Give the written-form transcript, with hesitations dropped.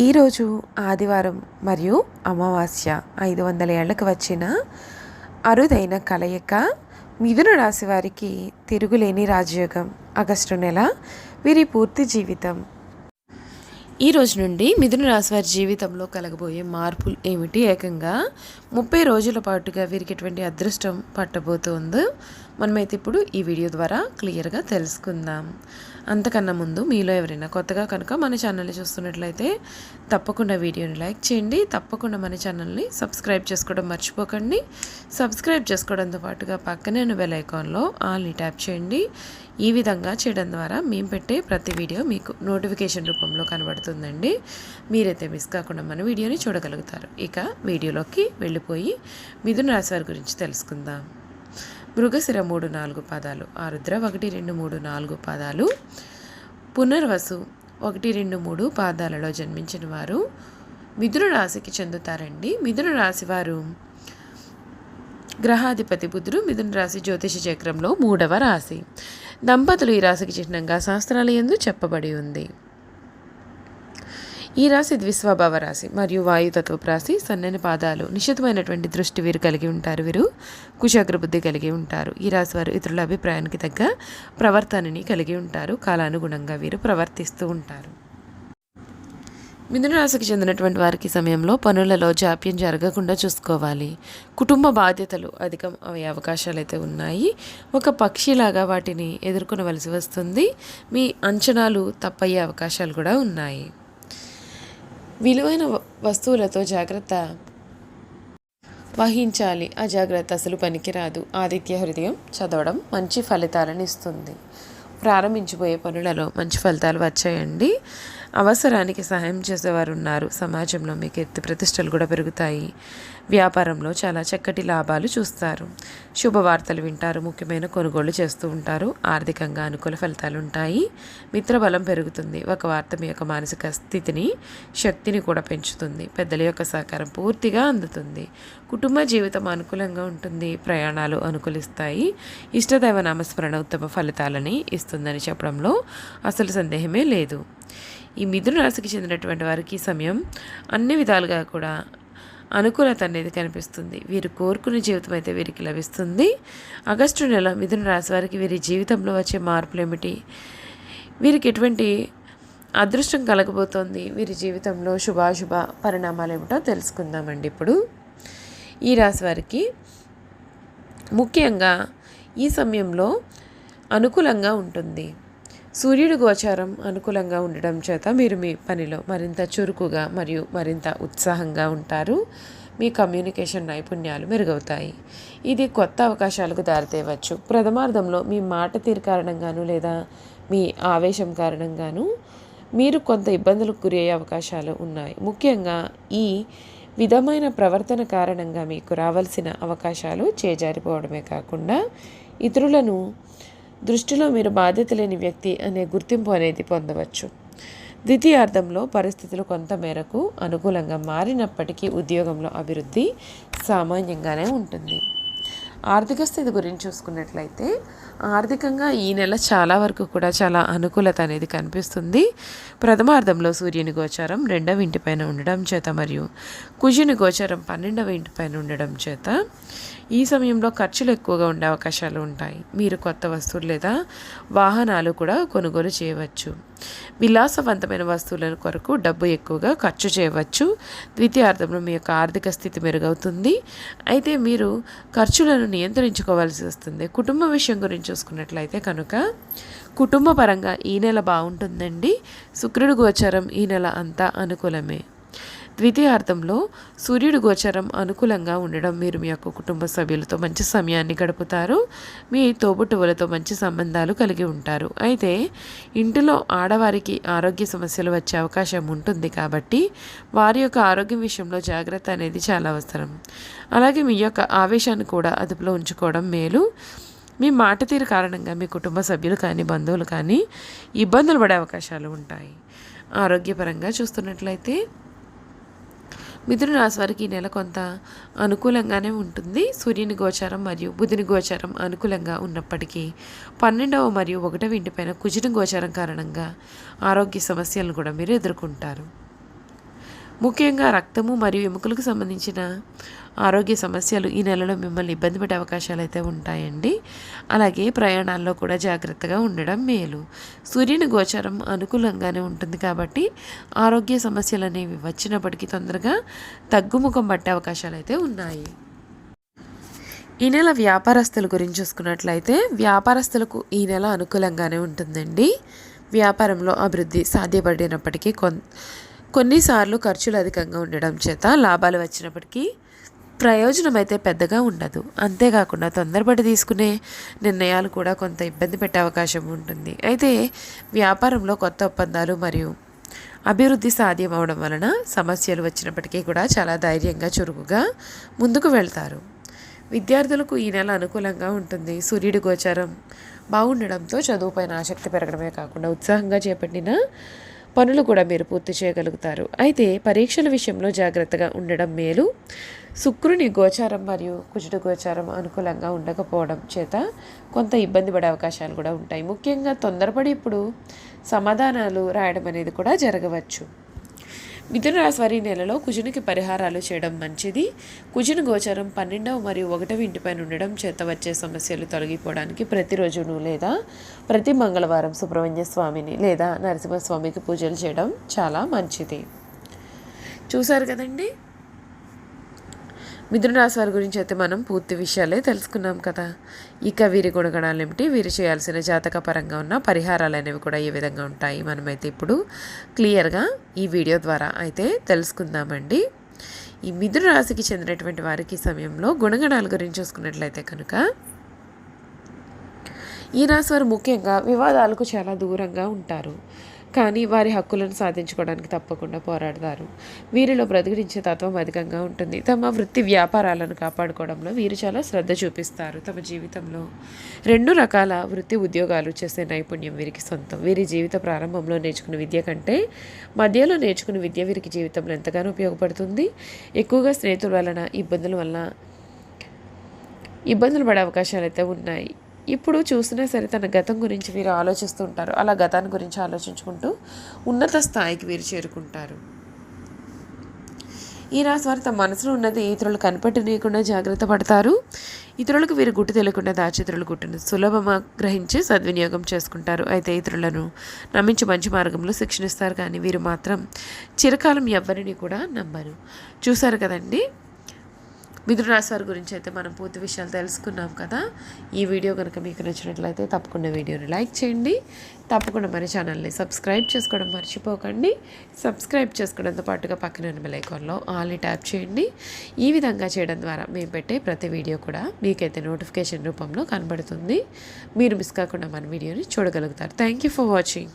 ఈరోజు ఆదివారం మరియు అమావాస్య 500 ఏళ్లకు వచ్చిన అరుదైన కలయిక. మిథున రాశి వారికి తిరుగులేని రాజయోగం. ఆగస్టు నెల వీరి పూర్తి జీవితం. ఈ రోజు నుండి మిథున రాశి వారి జీవితంలో కలగబోయే మార్పులు ఏమిటి? ఏకంగా 30 రోజుల పాటుగా వీరికి ఎటువంటి అదృష్టం పట్టబోతుందో మనమైతే ఇప్పుడు ఈ వీడియో ద్వారా క్లియర్గా తెలుసుకుందాం. అంతకన్నా ముందు మీలో ఎవరైనా కొత్తగా కనుక మన ఛానల్ని చూస్తున్నట్లయితే తప్పకుండా వీడియోని లైక్ చేయండి. తప్పకుండా మన ఛానల్ని సబ్స్క్రైబ్ చేసుకోవడం మర్చిపోకండి. సబ్స్క్రైబ్ చేసుకోవడంతో పాటుగా పక్కనే ఉన్న బెల్ ఐకాన్లో ఆల్ని ట్యాప్ చేయండి. ఈ విధంగా చేయడం ద్వారా మేము పెట్టే ప్రతి వీడియో మీకు నోటిఫికేషన్ రూపంలో కనబడుతుందండి. మీరైతే మిస్ కాకుండా మన వీడియోని చూడగలుగుతారు. ఇక వీడియోలోకి వెళ్ళిపోయి మిథున రాశి వారి గురించి తెలుసుకుందాం. మృగశిర 3-4 పాదాలు, ఆరుద్ర 1-2-3-4 పాదాలు, పునర్వసు 1-2-3 పాదాలలో జన్మించిన వారు మిథున రాశికి చెందుతారండి. మిథున రాశి వారు గ్రహాధిపతి బుధుడు. మిథున రాశి జ్యోతిష చక్రంలో 3వ రాశి. దంపతులు ఈ రాశికి చిహ్నంగా శాస్త్రాల యందు చెప్పబడి ఉంది. ఈ రాశి ద్విస్వభావ రాశి మరియు వాయుతత్వపు రాశి. సన్నని పాదాలు, నిశ్చితమైనటువంటి దృష్టి వీరు కలిగి ఉంటారు. వీరు కుశాగ్ర బుద్ధి కలిగి ఉంటారు. ఈ రాశి వారు ఇతరుల అభిప్రాయానికి తగ్గ ప్రవర్తనని కలిగి ఉంటారు. కాలానుగుణంగా వీరు ప్రవర్తిస్తూ ఉంటారు. మిథున రాశికి చెందినటువంటి వారికి సమయంలో పనులలో జాప్యం జరగకుండా చూసుకోవాలి. కుటుంబ బాధ్యతలు అధికం అయ్యే అవకాశాలు అయితే ఉన్నాయి. ఒక పక్షిలాగా వాటిని ఎదుర్కొనవలసి వస్తుంది. మీ అంచనాలు తప్పయ్యే అవకాశాలు కూడా ఉన్నాయి. విలువైన వస్తువులతో జాగ్రత్త వహించాలి. అజాగ్రత్త అసలు పనికిరాదు. ఆదిత్య హృదయం చదవడం మంచి ఫలితాలను ఇస్తుంది. ప్రారంభించబోయే పనులలో మంచి ఫలితాలు వచ్చాయండి. అవసరానికి సహాయం చేసేవారు ఉన్నారు. సమాజంలో మీకు కీర్తి ప్రతిష్టలు కూడా పెరుగుతాయి. వ్యాపారంలో చాలా చక్కటి లాభాలు చూస్తారు. శుభవార్తలు వింటారు. ముఖ్యమైన కొనుగోళ్లు చేస్తూ ఉంటారు. ఆర్థికంగా అనుకూల ఫలితాలు ఉంటాయి. మిత్రబలం పెరుగుతుంది. ఒక వార్త మీ యొక్క మానసిక స్థితిని, శక్తిని కూడా పెంచుతుంది. పెద్దల యొక్క సహకారం పూర్తిగా అందుతుంది. కుటుంబ జీవితం అనుకూలంగా ఉంటుంది. ప్రయాణాలు అనుకూలిస్తాయి. ఇష్టదైవ నామస్మరణ ఉత్తమ ఫలితాలని ఇస్తుందని చెప్పడంలో అసలు సందేహమే లేదు. ఈ మిథున రాశికి చెందినటువంటి వారికి ఈ సమయం అన్ని విధాలుగా కూడా అనుకూలత అనేది కనిపిస్తుంది. వీరు కోరుకునే జీవితం అయితే వీరికి లభిస్తుంది. ఆగస్టు నెల మిథున రాశి వారికి వీరి జీవితంలో వచ్చే మార్పులు ఏమిటి? వీరికి ఎటువంటి అదృష్టం కలగబోతోంది? వీరి జీవితంలో శుభాశుభ పరిణామాలు ఏమిటో తెలుసుకుందామండి. ఇప్పుడు ఈ రాశి వారికి ముఖ్యంగా ఈ సమయంలో అనుకూలంగా ఉంటుంది. సూర్యుడి గోచారం అనుకూలంగా ఉండడం చేత మీరు మీ పనిలో మరింత చురుకుగా మరియు మరింత ఉత్సాహంగా ఉంటారు. మీ కమ్యూనికేషన్ నైపుణ్యాలు మెరుగవుతాయి. ఇది కొత్త అవకాశాలకు దారితీయవచ్చు. ప్రథమార్థంలో మీ మాట తీరు కారణంగాను లేదా మీ ఆవేశం కారణంగాను మీరు కొంత ఇబ్బందులకు గురి అయ్యే అవకాశాలు ఉన్నాయి. ముఖ్యంగా ఈ విధమైన ప్రవర్తన కారణంగా మీకు రావాల్సిన అవకాశాలు చేజారిపోవడమే కాకుండా ఇతరులను దృష్టిలో మీరు బాధ్యత లేని వ్యక్తి అనే గుర్తింపు అనేది పొందవచ్చు. ద్వితీయార్థంలో పరిస్థితులు కొంత మేరకు అనుకూలంగా మారినప్పటికీ ఉద్యోగంలో అభివృద్ధి సామాన్యంగానే ఉంటుంది. ఆర్థిక స్థితి గురించి చూసుకున్నట్లయితే ఆర్థికంగా ఈ నెల చాలా వరకు కూడా చాలా అనుకూలత అనేది కనిపిస్తుంది. ప్రథమార్థంలో సూర్యుని గోచారం 2వ ఇంటిపైన ఉండడం చేత మరియు కుజుని గోచారం 12వ ఇంటిపైన ఉండడం చేత ఈ సమయంలో ఖర్చులు ఎక్కువగా ఉండే అవకాశాలు ఉంటాయి. మీరు కొత్త వస్తువులు లేదా వాహనాలు కూడా కొనుగోలు చేయవచ్చు. విలాసవంతమైన వస్తువుల కొరకు డబ్బు ఎక్కువగా ఖర్చు చేయవచ్చు. ద్వితీయార్థంలో మీ యొక్క ఆర్థిక స్థితి మెరుగవుతుంది. అయితే మీరు ఖర్చులను నియంత్రించుకోవాల్సి వస్తుంది. కుటుంబ విషయం గురించి చూసుకున్నట్లయితే కనుక కుటుంబ పరంగా ఈ నెల బాగుంటుందండి. శుక్రుడి గోచారం ఈ నెల అంతా అనుకూలమే. ద్వితీయార్థంలో సూర్యుడి గోచారం అనుకూలంగా ఉండడం మీరు మీ యొక్క కుటుంబ సభ్యులతో మంచి సమయాన్ని గడుపుతారు. మీ తోబుట్టువులతో మంచి సంబంధాలు కలిగి ఉంటారు. అయితే ఇంటిలో ఆడవారికి ఆరోగ్య సమస్యలు వచ్చే అవకాశం ఉంటుంది కాబట్టి వారి యొక్క ఆరోగ్యం విషయంలో జాగ్రత్త అనేది చాలా అవసరం. అలాగే మీ యొక్క ఆవేశాన్ని కూడా అదుపులో ఉంచుకోవడం మేలు. మీ మాట తీరు కారణంగా మీ కుటుంబ సభ్యులు కానీ బంధువులు కానీ ఇబ్బందులు పడే అవకాశాలు ఉంటాయి. ఆరోగ్యపరంగా చూస్తున్నట్లయితే మిథున రాశి వారికి ఈ నెల కొంత అనుకూలంగానే ఉంటుంది. సూర్యుని గోచారం మరియు బుధుని గోచారం అనుకూలంగా ఉన్నప్పటికీ 12వ మరియు 1వ ఇంటిపైన కుజుని గోచారం కారణంగా ఆరోగ్య సమస్యలను కూడా మీరు ఎదుర్కొంటారు. ముఖ్యంగా రక్తము మరియు ఎముకలకు సంబంధించిన ఆరోగ్య సమస్యలు ఈ నెలలో మిమ్మల్ని ఇబ్బంది పెట్టే అవకాశాలు అయితే ఉంటాయండి. అలాగే ప్రయాణాల్లో కూడా జాగ్రత్తగా ఉండడం మేలు. సూర్యుని గోచారం అనుకూలంగానే ఉంటుంది కాబట్టి ఆరోగ్య సమస్యలు అనేవి వచ్చినప్పటికీ తొందరగా తగ్గుముఖం పట్టే అవకాశాలు అయితే ఉన్నాయి. ఈ నెల వ్యాపారస్తుల గురించి చూసుకున్నట్లయితే వ్యాపారస్తులకు ఈ నెల అనుకూలంగానే ఉంటుందండి. వ్యాపారంలో అభివృద్ధి సాధ్యపడినప్పటికీ కొన్నిసార్లు ఖర్చులు అధికంగా ఉండడం చేత లాభాలు వచ్చినప్పటికీ ప్రయోజనం అయితే పెద్దగా ఉండదు. అంతేకాకుండా తొందరపడి తీసుకునే నిర్ణయాలు కూడా కొంత ఇబ్బంది పెట్టే అవకాశం ఉంటుంది. అయితే వ్యాపారంలో కొత్త ఒప్పందాలు మరియు అభివృద్ధి సాధ్యం అవడం వలన సమస్యలు వచ్చినప్పటికీ కూడా చాలా ధైర్యంగా చురుకుగా ముందుకు వెళ్తారు. విద్యార్థులకు ఈ నెల అనుకూలంగా ఉంటుంది. సూర్యుడి గోచారం బాగుండడంతో చదువుపైన ఆసక్తి పెరగడమే కాకుండా ఉత్సాహంగా చేపట్టిన పనులు కూడా మీరు పూర్తి చేయగలుగుతారు. అయితే పరీక్షల విషయంలో జాగ్రత్తగా ఉండడం మేలు. శుక్రుని గోచారం మరియు కుజుడి గోచారం అనుకూలంగా ఉండకపోవడం చేత కొంత ఇబ్బంది పడే అవకాశాలు కూడా ఉంటాయి. ముఖ్యంగా తొందరపడి ఇప్పుడు సమాధానాలు రాయడం అనేది కూడా జరగవచ్చు. మిథున రాశి వారి నెలలో కుజునికి పరిహారాలు చేయడం మంచిది. కుజుని గోచారం 12వ మరియు 1వ ఇంటిపైన ఉండడం చేత వచ్చే సమస్యలు తొలగిపోవడానికి ప్రతిరోజును లేదా ప్రతి మంగళవారం సుబ్రహ్మణ్య స్వామిని లేదా నరసింహస్వామికి పూజలు చేయడం చాలా మంచిది. చూసారు కదండి, మిథున రాశి వారి గురించి అయితే మనం పూర్తి విషయాలే తెలుసుకున్నాం కదా. ఇక వీరి గుణగణాలు ఏమిటి, వీరు చేయాల్సిన జాతక పరంగా ఉన్న పరిహారాలు అనేవి కూడా ఏ విధంగా ఉంటాయి మనమైతే ఇప్పుడు క్లియర్గా ఈ వీడియో ద్వారా అయితే తెలుసుకుందామండి. ఈ మిథున రాశికి చెందినటువంటి వారికి సమయంలో గుణగణాల గురించి చూసుకున్నట్లయితే కనుక ఈ రాశి వారు ముఖ్యంగా వివాదాలకు చాలా దూరంగా ఉంటారు, కానీ వారి హక్కులను సాధించుకోవడానికి తప్పకుండా పోరాడతారు. వీరిలో బ్రతికించే తత్వం అధికంగా ఉంటుంది. తమ వృత్తి వ్యాపారాలను కాపాడుకోవడంలో వీరు చాలా శ్రద్ధ చూపిస్తారు. తమ జీవితంలో 2 రకాల వృత్తి ఉద్యోగాలు చేసే నైపుణ్యం వీరికి సొంతం. వీరి జీవిత ప్రారంభంలో నేర్చుకున్న విద్య కంటే మధ్యలో నేర్చుకున్న విద్య వీరికి జీవితంలో ఎంతగానో ఉపయోగపడుతుంది. ఎక్కువగా స్నేహితుల వలన ఇబ్బందులు పడే అవకాశాలు అయితే ఉన్నాయి. ఇప్పుడు చూసినా సరే తన గతం గురించి వీరు ఆలోచిస్తూ ఉంటారు. అలా గతాన్ని గురించి ఆలోచించుకుంటూ ఉన్నత స్థాయికి వీరు చేరుకుంటారు. ఈ రాశి వారు తమ మనసులో ఉన్నది ఇతరులు కనిపెట్టనీయకుండా జాగ్రత్త పడతారు. ఇతరులకు వీరు గుట్టు తెలియకుండా దాచి ఇతరుల గుట్టును సులభంగా గ్రహించి సద్వినియోగం చేసుకుంటారు. అయితే ఇతరులను నమ్మించి మంచి మార్గంలో శిక్షణిస్తారు, కానీ వీరు మాత్రం చిరకాలం ఎవరిని కూడా నమ్మరు. చూసారు కదండి, మిథున రాశి వారి గురించి అయితే మనం పూర్తి విషయాలు తెలుసుకున్నాం కదా. ఈ వీడియో కనుక మీకు నచ్చినట్లయితే తప్పకుండా వీడియోని లైక్ చేయండి. తప్పకుండా మన ఛానల్ని సబ్స్క్రైబ్ చేసుకోవడం మర్చిపోకండి. సబ్స్క్రైబ్ చేసుకోవడంతో పాటుగా పక్కన ఉన్న బెల్ ఐకాన్లో ఆల్ని ట్యాప్ చేయండి. ఈ విధంగా చేయడం ద్వారా మేము పెట్టే ప్రతి వీడియో కూడా మీకైతే నోటిఫికేషన్ రూపంలో కనబడుతుంది. మీరు మిస్ కాకుండా మన వీడియోని చూడగలుగుతారు. Thank you for watching.